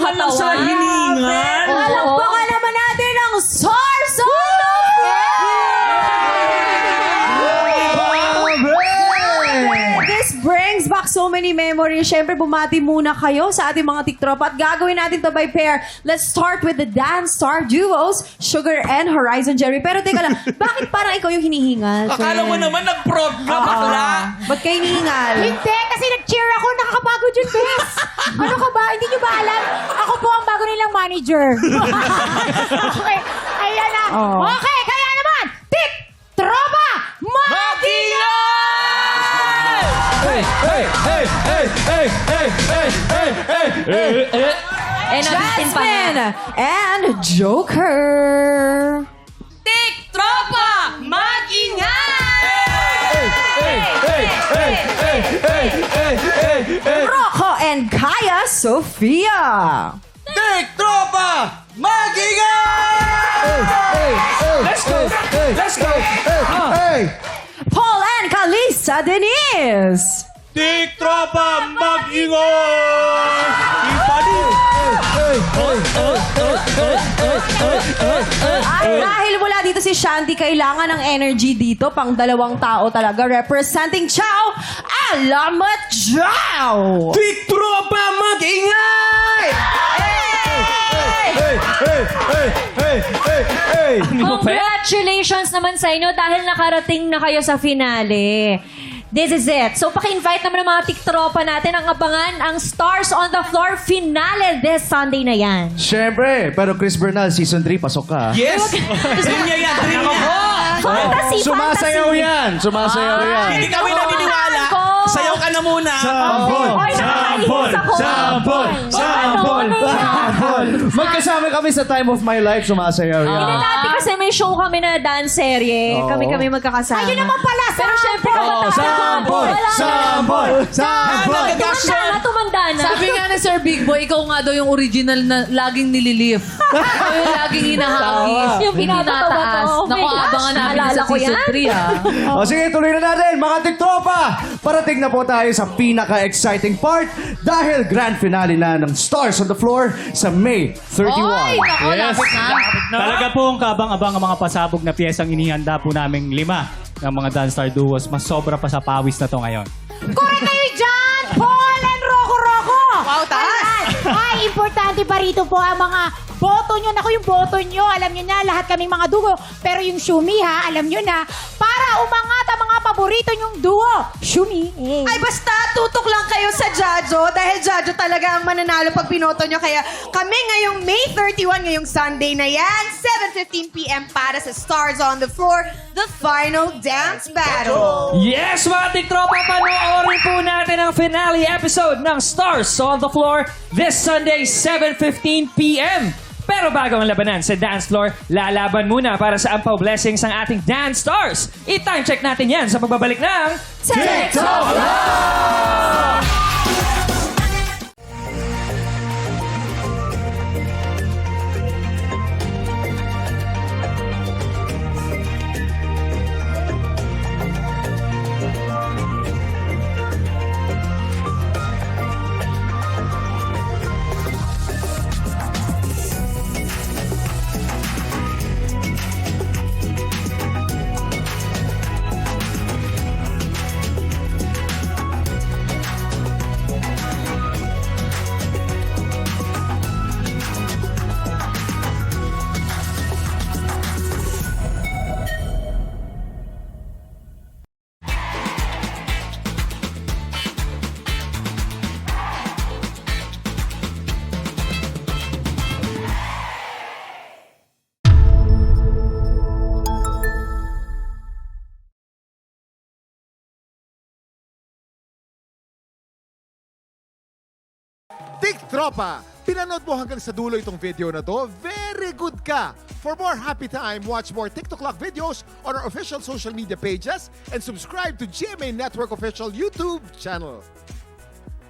man lang sa hiningan. Palakpakan naman natin ang Stars on the This brings back so many memories. Siyempre, bumati muna kayo sa ating mga tiktropa at gagawin natin to by pair. Let's start with the dance star duos, Sugar and Horizon Jerry. Pero teka lang, bakit parang ikaw yung hinihingal? Akala mo naman nag-prog ka, bakla. Ba't kayo hinihingal? Hindi, kasi nag-cheer ako. Nakakapagod yun, Bes. Ano ka ba? Hindi nyo ba alam? Ako po ang bago nilang manager. Okay, ayan na. Okay, kaya naman, Tik Tropa Mag-ingay! Jasmine and Joker. Tik Tropa, Rocco and Kaya Sofia. Tik Tropa, Let's go! Let's go! Paul and Kalisa Denise. Tik Tropa, mag-ingay! At dahil wala dito si Shanti, kailangan ng energy dito pang dalawang tao talaga. Representing Chow, Alamat Chow! Tik Tropa, mag-ingay! Congratulations naman sa inyo dahil nakarating na kayo sa finale. This is it. So, paki-invite naman ng mga tiktropa natin ang abangan ang Stars on the Floor finale this Sunday na yan. Siyempre, pero Chris Bernal, Season 3, pasok ka. Yes! Dream niya yan, dream niya! Fantasy, Sumasayaw fantasy. yan! Sumasayaw yan! Hindi kami naniniwala. Ko. Sayaw ka na muna. Sampol! Oy, nakakainis ako. Sampol! Sampol! Ano yan? Sampol! Magkasama kami sa Time of My Life, sumasayaw yan. Hindi dati kasi may show kami na dance serye. Oo. Kami magkakasama. Ayun naman pala, Pero syempre, kabataan. Sampol! Wala na. Sampol! Sampol! Tumanda na. Sabi nga ni Sir Big Boy, ikaw nga daw yung original na laging nililift. Ikaw yung laging hinahagis. Yung Hindi pinapatawa nataas. to. Oh my Naku, gosh, abangan namin naalala sa ko season yan. 3, ha? O sige, tuloy na natin, mga tiktropa! Parating na po tayo sa pinaka-exciting part dahil grand finale na ng Stars on the Floor sa May 31. Oy, naku, lapit na. Talaga pong kabang-abang ang mga pasabog na piyesang inihanda po naming 5 ng mga Dance Star Duos. Mas sobra pa sa pawis na to ngayon. Correct kayo dyan, Paul and Rocco. Wow, taas! Ay, importante pa rito po ang mga boto nyo. Naku, yung boto nyo, alam nyo na, lahat kaming mga duo. Pero yung Shumi, ha, alam nyo na, para umangat ang mga paborito nyong duo. Shumi, Ay, basta tutok lang kayo sa Jajo dahil Jajo talaga ang mananalo pag binoto nyo. Kaya kami ngayong May 31, ngayong Sunday na yan, 7:15 p.m. para sa Stars on the Floor, the final dance battle. Yes, mga tiktropa, panoorin po natin ang finale episode ng Stars on the Floor this Sunday, 7:15 p.m. Pero bago ang labanan sa dance floor, lalaban muna para sa Ampaw Blessings ang ating Dance Stars. I-time check natin yan sa pagbabalik ng TikTok Tik Tropa! Pinanood mo hanggang sa dulo itong video na to? Very good ka! For more happy time, watch more TikTok Lock videos on our official social media pages and subscribe to GMA Network official YouTube channel.